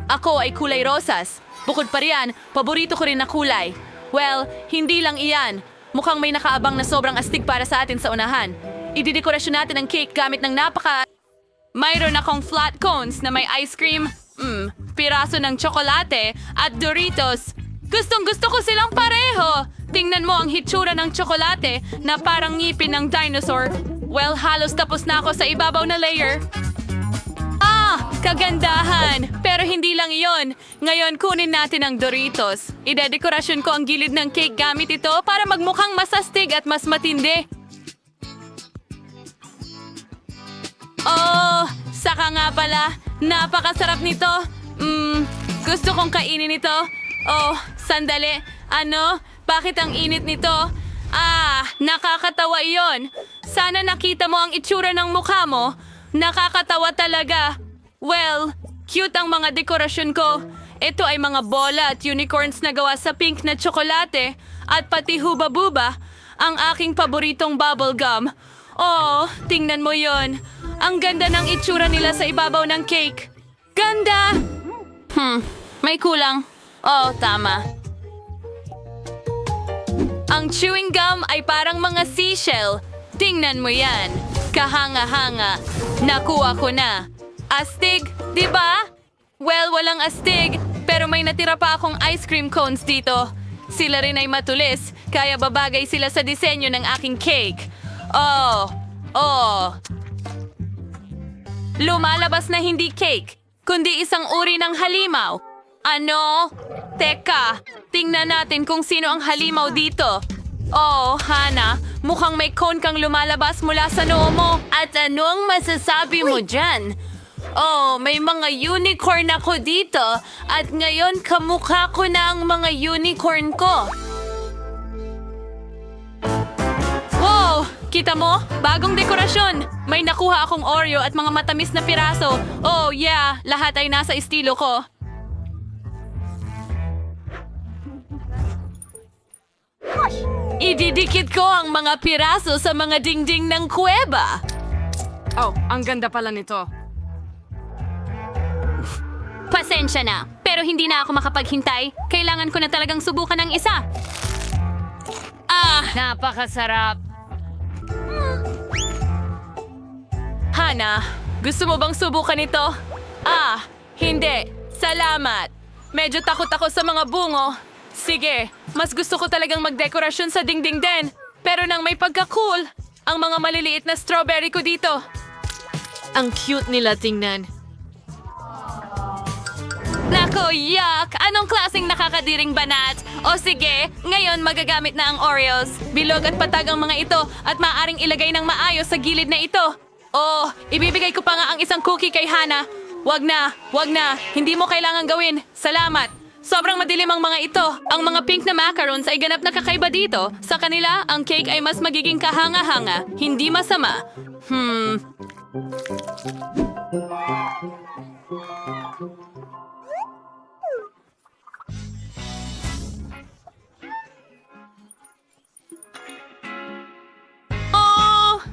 Ako ay kulay rosas. Bukod pa riyan, paborito ko rin na kulay. Well, hindi lang iyan. Mukhang may nakaabang na sobrang astig para sa atin sa unahan. Ididekorasyon natin ang cake gamit ng Mayroon akong flat cones na may ice cream, piraso ng tsokolate at Doritos. Gustong-gusto ko silang pareho. Tingnan mo ang hitsura ng tsokolate na parang ngipin ng dinosaur. Well, halos tapos na ako sa ibabaw na layer. Kagandahan! Pero hindi lang iyon. Ngayon, kunin natin ang Doritos. Idedekorasyon ko ang gilid ng cake gamit ito para magmukhang mas astig at mas matindi. Oh, saka nga pala. Napakasarap nito. Gusto kong kainin ito. Oh, sandali. Ano? Bakit ang init nito? Nakakatawa iyon. Sana nakita mo ang itsura ng mukha mo. Nakakatawa talaga. Well, cute ang mga dekorasyon ko. Ito ay mga bola at unicorns na gawa sa pink na tsokolate at pati huba-buba, ang aking paboritong bubblegum. Oh, tingnan mo yon. Ang ganda ng itsura nila sa ibabaw ng cake. Ganda! May kulang. Oh, tama. Ang chewing gum ay parang mga seashell. Tingnan mo yan. Kahanga-hanga. Nakuha ko na. Astig, di ba? Well, walang astig, pero may natira pa akong ice cream cones dito. Sila rin ay matulis, kaya babagay sila sa disenyo ng aking cake. Oh. Lumalabas na hindi cake, kundi isang uri ng halimaw. Ano? Teka, tingnan natin kung sino ang halimaw dito. Oh, Hana, mukhang may cone kang lumalabas mula sa noo mo. At ano ang masasabi mo dyan? Oh, may mga unicorn ako dito at ngayon kamukha ko na ang mga unicorn ko. Wow! Kita mo? Bagong dekorasyon! May nakuha akong Oreo at mga matamis na piraso. Oh, yeah! Lahat ay nasa estilo ko. Ididikit ko ang mga piraso sa mga dingding ng kuweba. Oh, ang ganda pala nito. Pasensya na, pero hindi na ako makapaghintay. Kailangan ko na talagang subukan ng isa. Napakasarap. Hana, gusto mo bang subukan ito? Hindi. Salamat. Medyo takot ako sa mga bungo. Sige, mas gusto ko talagang magdekorasyon sa dingding din. Pero nang may pagka-cool, ang mga maliliit na strawberry ko dito. Ang cute nila tingnan. Nako, yuck! Anong klaseng nakakadiring banat? O sige, ngayon magagamit na ang Oreos. Bilog at patag ang mga ito at maaaring ilagay ng maayos sa gilid na ito. Oh, ibibigay ko pa nga ang isang cookie kay Hana. Wag na. Hindi mo kailangan gawin. Salamat. Sobrang madilim ang mga ito. Ang mga pink na macarons ay ganap na kakaiba dito. Sa kanila, ang cake ay mas magiging kahanga-hanga. Hindi masama.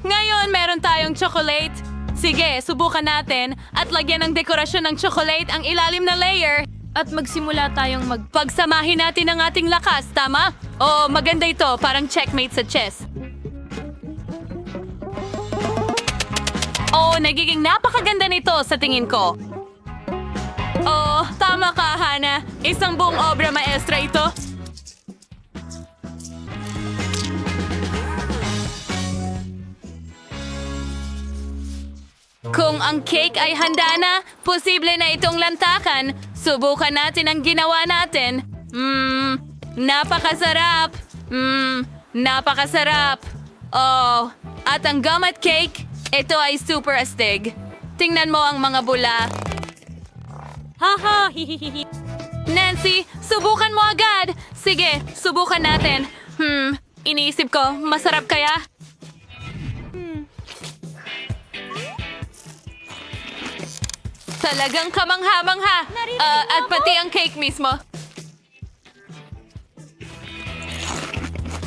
Ngayon, meron tayong chocolate. Sige, subukan natin at lagyan ng dekorasyon ng chocolate ang ilalim na layer. At magsimula tayong pagsamahin natin ang ating lakas, tama? Oo, maganda ito, parang checkmate sa chess. Oh, nagiging napakaganda nito sa tingin ko. Oh, tama ka, Hana. Isang buong obra maestra ito. Kung ang cake ay handa na, posible na itong lantakan. Subukan natin ang ginawa natin. Napakasarap. Napakasarap. Oh, at ang gum at cake, ito ay super astig. Tingnan mo ang mga bula. Haha, hihihihi. Nancy, subukan mo agad. Sige, subukan natin. Iniisip ko, masarap kaya? Talagang kamangha-mangha. At pati ang cake mismo.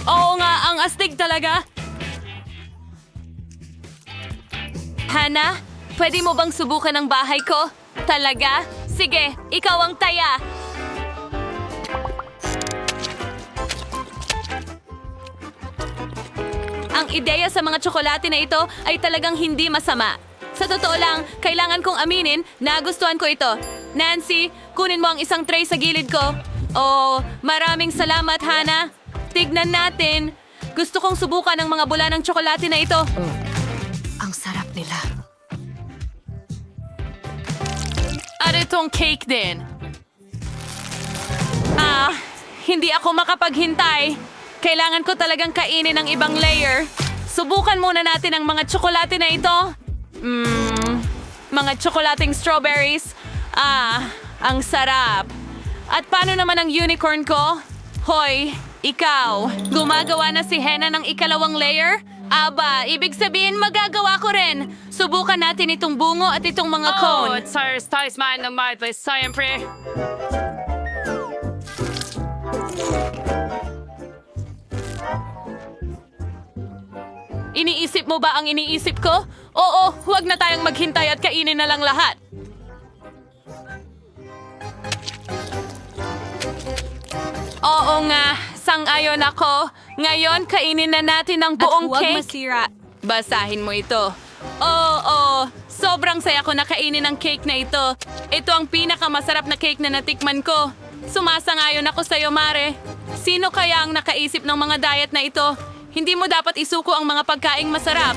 Oo nga, ang astig talaga. Hana, pwede mo bang subukan ang bahay ko? Talaga? Sige, ikaw ang taya. Ang ideya sa mga tsokolate na ito ay talagang hindi masama. Sa totoo lang, kailangan kong aminin na gustuhan ko ito. Nancy, kunin mo ang isang tray sa gilid ko. Oh, maraming salamat, Hana. Tignan natin. Gusto kong subukan ang mga bula ng tsokolate na ito. Ang sarap nila. At itong cake din. Hindi ako makapaghintay. Kailangan ko talagang kainin ang ibang layer. Subukan muna natin ang mga tsokolate na ito. Mga tsokolating strawberries. Ang sarap. At paano naman ang unicorn ko? Hoy, ikaw, gumagawa na si Hena ng ikalawang layer? Aba, ibig sabihin magagawa ko rin. Subukan natin itong bungo at itong mga cone. tayo man ng my place, siyempre. Iniisip mo ba ang iniisip ko? Oo, huwag na tayong maghintay at kainin na lang lahat. Oo nga, sang-ayon ako. Ngayon, kainin na natin ang buong cake. masira. Basahin mo ito. Oo, sobrang saya ko na kainin ang cake na ito. Ito ang pinakamasarap na cake na natikman ko. Sumasangayon ako sa'yo, Mare. Sino kaya ang nakaisip ng mga diet na ito? Hindi mo dapat isuko ang mga pagkaing masarap.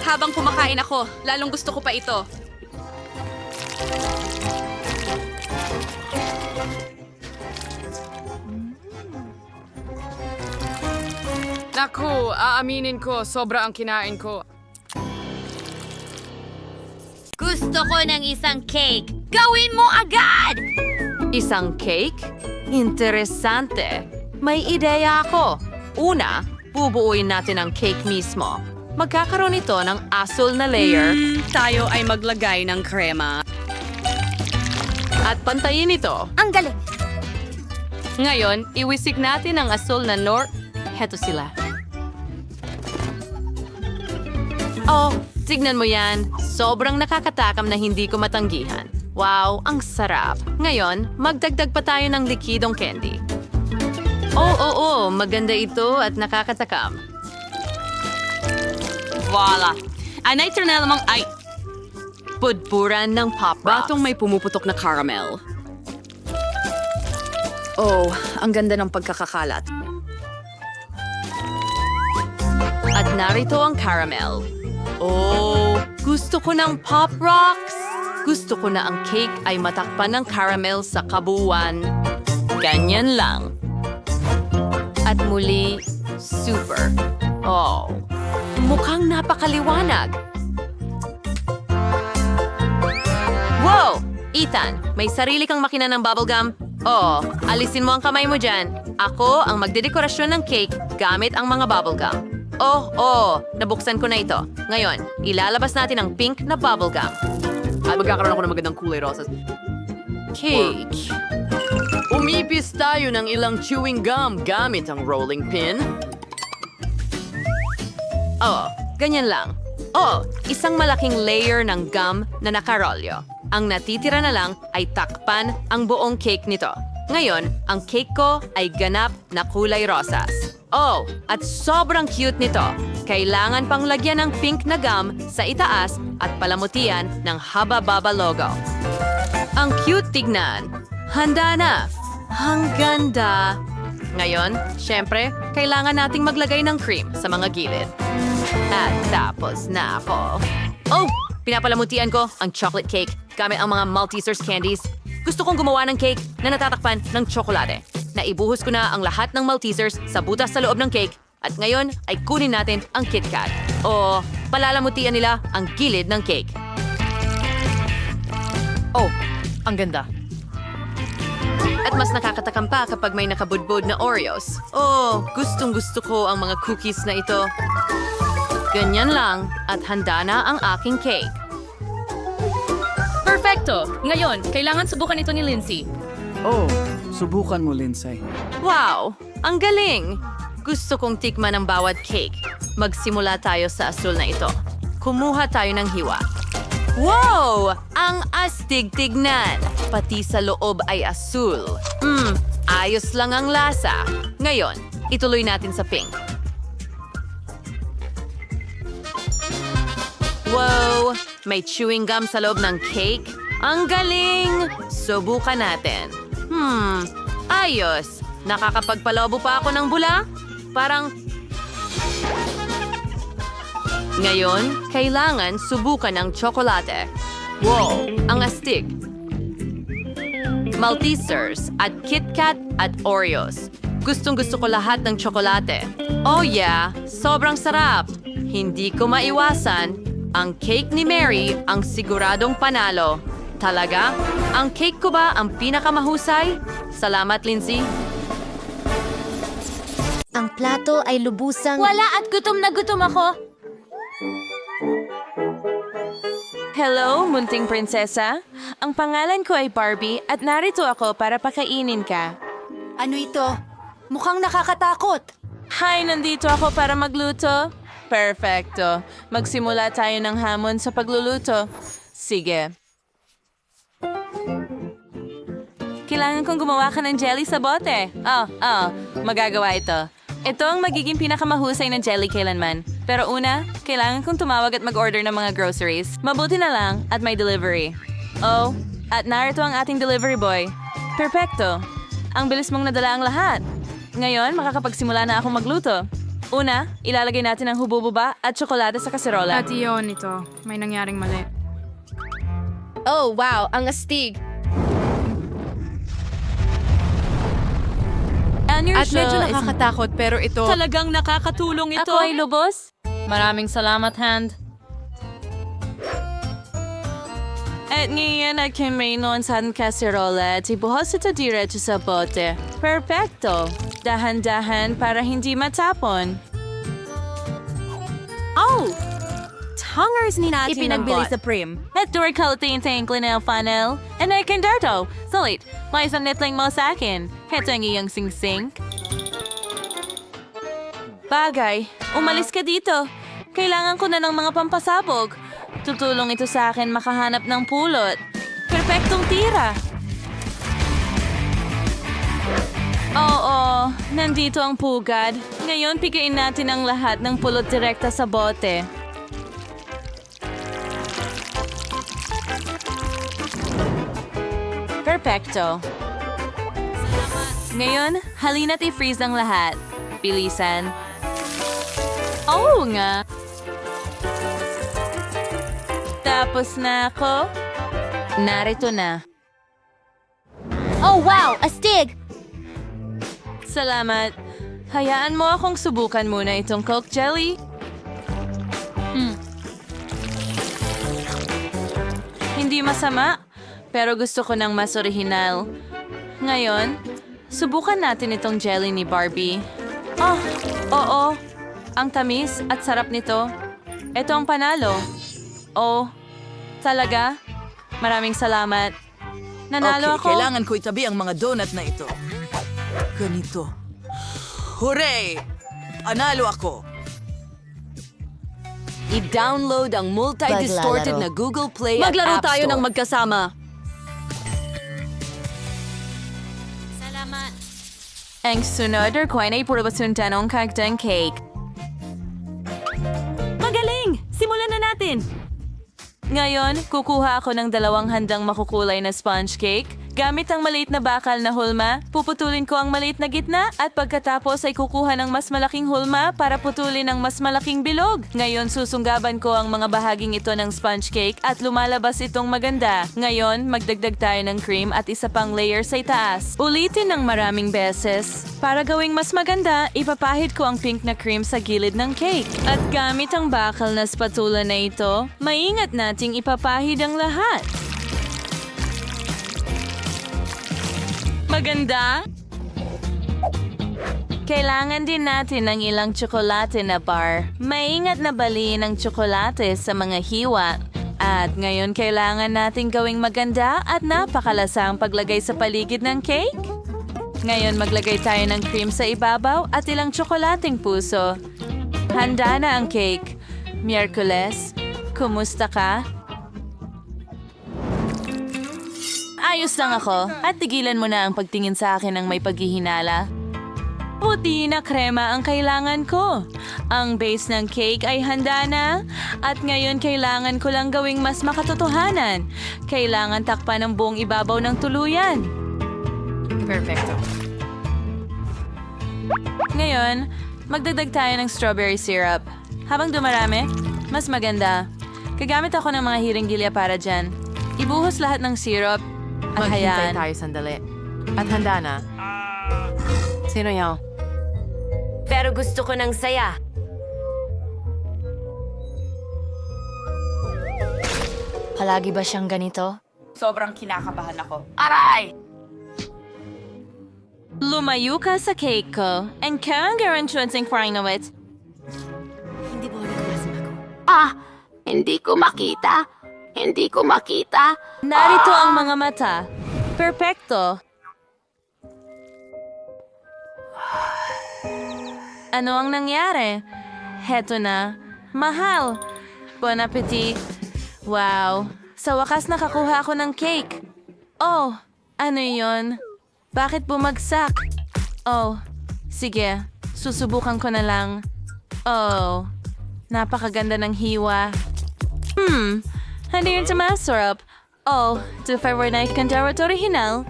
Habang kumakain ako, lalong gusto ko pa ito. Naku, aaminin ko, sobra ang kinain ko. Gusto ko ng isang cake. Gawin mo agad! Isang cake? Interesante. May ideya ako. Una, bubuuin natin ang cake mismo. Magkakaroon ito ng asul na layer Tayo ay maglagay ng krema. at pantayin ito. Ang galing! Ngayon, iwisik natin ang asul na nor... Heto sila. Oh, tignan mo yan. Sobrang nakakatakam na hindi ko matanggihan. Wow, ang sarap. Ngayon, magdagdag pa tayo ng likidong candy. Oo, maganda ito at nakakatakam. Voila! Anay na namang ay... Pudpuran ng Pop Rocks. Batong may pumuputok na caramel. Oh, ang ganda ng pagkakakalat. At narito ang caramel. Oh, gusto ko ng Pop Rocks. Gusto ko na ang cake ay matakpan ng caramel sa kabuuan. Ganyan lang. At muli, super. Oh, mukhang napakaliwanag. Wow! Ethan, may sarili kang makina ng bubblegum? Oo, alisin mo ang kamay mo dyan. Ako ang magdedekorasyon ng cake gamit ang mga bubblegum. Nabuksan ko na ito. Ngayon, ilalabas natin ang pink na bubblegum. At magkakaroon ako ng magandang kulay rosas. Cake. Umipis tayo ng ilang chewing gum gamit ang rolling pin. Ganyan lang. Isang malaking layer ng gum na nakarolyo. Ang natitira na lang ay takpan ang buong cake nito. Ngayon, ang cake ko ay ganap na kulay rosas. At sobrang cute nito. Kailangan pang lagyan ng pink na gum sa itaas at palamutian ng Haba Baba logo. Ang cute tignan. Handa na. Ang ganda. Ngayon, syempre, kailangan nating maglagay ng cream sa mga gilid. At tapos na ako. Pinapalamutian ko ang chocolate cake gamit ang mga Maltesers candies. Gusto kong gumawa ng cake na natatakpan ng tsokolate. Naibuhos ko na ang lahat ng Maltesers sa butas sa loob ng cake at ngayon ay kunin natin ang KitKat. Palalamutian nila ang gilid ng cake. Ang ganda. At mas nakakatakam pa kapag may nakabudbud na Oreos. Gustong-gusto ko ang mga cookies na ito. Ganyan lang at handa na ang aking cake. Perfecto! Ngayon, kailangan subukan ito ni Lindsay. Oh, subukan mo, Lindsay. Wow! Ang galing! Gusto kong tikman ang bawat cake. Magsimula tayo sa asul na ito. Kumuha tayo ng hiwa. Wow! Ang astig tignan. Pati sa loob ay asul. Ayos lang ang lasa. Ngayon, ituloy natin sa pink. Wow! May chewing gum sa loob ng cake? Ang galing! Subukan natin. Ayos. Nakakapagpalobo pa ako ng bula? Parang... Ngayon, kailangan subukan ng tsokolate. Wow! Ang astig. Maltesers at KitKat at Oreos. Gustong-gusto ko lahat ng tsokolate. Oh yeah, sobrang sarap. Hindi ko maiwasan. Ang cake ni Mary ang siguradong panalo. Talaga? Ang cake ko ba ang pinakamahusay? Salamat, Lindsay. Ang plato ay lubusang... Wala at gutom na gutom ako. Hello, munting prinsesa. Ang pangalan ko ay Barbie at narito ako para pakainin ka. Ano ito? Mukhang nakakatakot. Hi, nandito ako para magluto. Perfecto. Magsimula tayo ng hamon sa pagluluto. Sige. Kailangan kong gumawa ka ng jelly sa bote. Magagawa ito. Ito ang magiging pinakamahusay na jelly kailanman. Pero una, kailangan kong tumawag at mag-order ng mga groceries. Mabuti na lang at may delivery. Oh, at narito ang ating delivery boy. Perfecto. Ang bilis mong nadala ang lahat. Ngayon, makakapagsimula na akong magluto. Una, ilalagay natin ang hubububa at tsokolate sa kaserola. At iyon ito. May nangyaring mali. Oh, wow, ang astig. At medyo nakakatakot pero ito... Talagang nakakatulong ito. Ako ay lubos. Maraming salamat, Hand. At ngayon ay kimainon sa kaserola at ibuhos ito diretso sa bote. Perfecto. Dahan-dahan para hindi matapon. Oh! Hungers ni natin Ipinagbili sa prim. At door kalating tangklin na funnel. And I can darto. Sulit, may isang netling mo sa akin. Heto ang iyong sing-sing. Bagay, umalis ka dito. Kailangan ko na ng mga pampasabog. Tutulong ito sa akin makahanap ng pulot. Perfectong tira. Oo, nandito ang pugad. Ngayon, pigain natin ang lahat ng pulot direkta sa bote. Perfecto. Ngayon, halina't i-freeze ang lahat. Bilisan. Oo nga. Tapos na ako. Narito na. Oh, wow! Astig! Salamat. Hayaan mo akong subukan muna itong Coke Jelly. Hindi masama, pero gusto ko ng mas orihinal. Ngayon, subukan natin itong jelly ni Barbie. Oh, oo. Ang tamis at sarap nito. Ito ang panalo. Oh, talaga? Maraming salamat. Nanalo ako. Kailangan ko itabi ang mga donut na ito. Ganito. Hooray! Panalo ako! I-download ang multi-distorted na Google Play at Maglaro App tayo Store. ng magkasama. Salamat. Ang sunod ay kuha na ipurabasyon tanong kagdang cake. Magaling! Simulan na natin! Ngayon, kukuha ako ng 2 handang makukulay na sponge cake. Gamit ang maliit na bakal na hulma, puputulin ko ang maliit na gitna at pagkatapos ay kukuha ng mas malaking hulma para putulin ang mas malaking bilog. Ngayon, susunggaban ko ang mga bahaging ito ng sponge cake at lumalabas itong maganda. Ngayon, magdagdag tayo ng cream at isa pang layer sa itaas. Ulitin ng maraming beses. Para gawing mas maganda, ipapahid ko ang pink na cream sa gilid ng cake. At gamit ang bakal na spatula na ito, maingat nating ipapahid ang lahat. Maganda? Kailangan din natin ng ilang tsokolate na bar. Maingat na baliin ang tsokolate sa mga hiwa. At ngayon kailangan natin gawing maganda at napakalasa ang paglagay sa paligid ng cake. Ngayon maglagay tayo ng cream sa ibabaw at ilang tsokolating puso. Handa na ang cake. Miyerkules, kumusta ka? Ayos lang ako at tigilan mo na ang pagtingin sa akin ng may paghihinala. Puti na krema ang kailangan ko. Ang base ng cake ay handa na at ngayon kailangan ko lang gawing mas makatotohanan. Kailangan takpan ng buong ibabaw ng tuluyan. Perfecto. Ngayon, magdagdag tayo ng strawberry syrup. Habang dumarami, mas maganda. Gagamit ako ng mga hiringgilya para dyan. Ibuhos lahat ng syrup at hayaan. tayo sandali. At handa na. Sino yaw? Pero gusto ko ng saya. Palagi ba siyang ganito? Sobrang kinakabahan ako. Aray! Lumayo ka sa cake ko and kang garantuansing frying na wit. Hindi ko makita. Hindi ko makita. Narito ang mga mata. Perpekto. Ano ang nangyari? Heto na. Mahal. Bon appetit. Wow. Sa wakas nakakuha ako ng cake. Oh, ano yon? Bakit bumagsak? Oh, sige. Susubukan ko na lang. Oh, napakaganda ng hiwa. Hindi yun sa masarap. Oh, to favor knife kandara to original.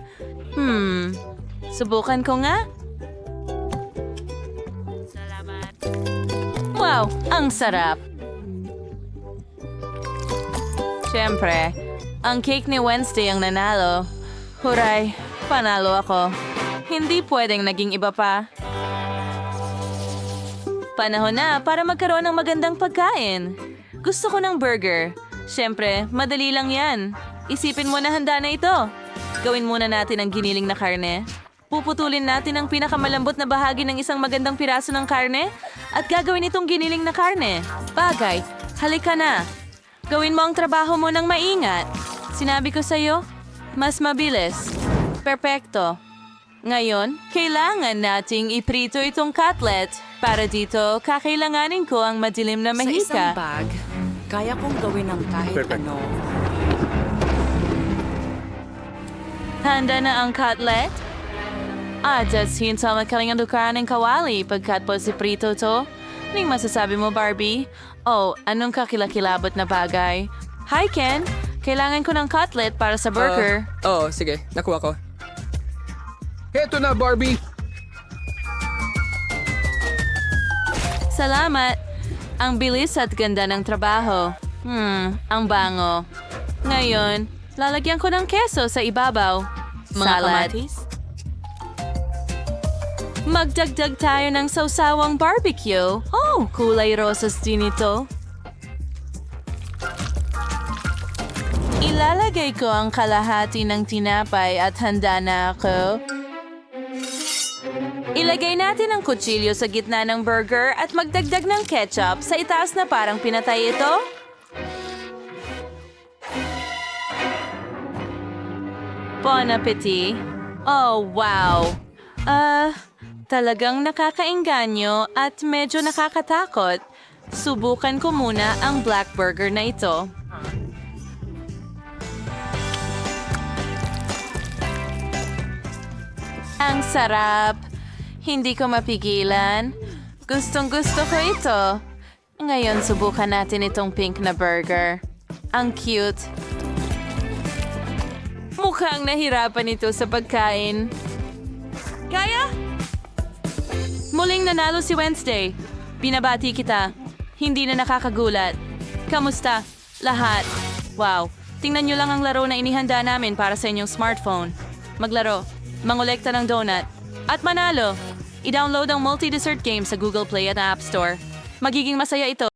Subukan ko nga. Wow, ang sarap. Siyempre, ang cake ni Wednesday ang nanalo. Huray, panalo ako. Hindi pwedeng naging iba pa. Panahon na para magkaroon ng magandang pagkain. Gusto ko ng burger. Siyempre, madali lang yan. Isipin mo na handa na ito. Gawin muna natin ang giniling na karne. Puputulin natin ang pinakamalambot na bahagi ng isang magandang piraso ng karne at gagawin itong giniling na karne. Bagay, halika na. Gawin mo ang trabaho mo ng maingat. Sinabi ko sa'yo, mas mabilis. Perpekto. Ngayon, kailangan nating iprito itong cutlet. Para dito, kakailanganin ko ang madilim na Sa isang mahika. bag, kaya kong gawin ng kahit ano. Handa na ang cutlet? Just hinta makalingan dukaan ng kawali pagkat po si prito to. Anong masasabi mo, Barbie? Oh, anong kakilakilabot na bagay? Hi, Ken! Kailangan ko ng cutlet para sa burger. Oo, sige. Nakuha ko. Heto na, Barbie! Salamat! Ang bilis at ganda ng trabaho. Ang bango. Ngayon, lalagyan ko ng keso sa ibabaw. Salad. Magdagdag tayo ng sausawang barbecue. Oh, kulay rosas din ito. Ilalagay ko ang kalahati ng tinapay at handa na ako. Ilagay natin ang kutsilyo sa gitna ng burger at magdagdag ng ketchup sa itaas na parang pinatay ito. Bon appetit. Oh, wow. Talagang nakakaengganyo at medyo nakakatakot. Subukan ko muna ang black burger na ito. Ang sarap. Hindi ko mapigilan. Gustong-gusto ko ito. Ngayon, subukan natin itong pink na burger. Ang cute. Mukhang nahirapan ito sa pagkain. Kaya? Muling nanalo si Wednesday. Binabati kita. Hindi na nakakagulat. Kamusta? Lahat. Wow. Tingnan nyo lang ang laro na inihanda namin para sa inyong smartphone. Maglaro. Mangolekta ng donut. At manalo. I-download ang multi-dessert game sa Google Play at App Store. Magiging masaya ito.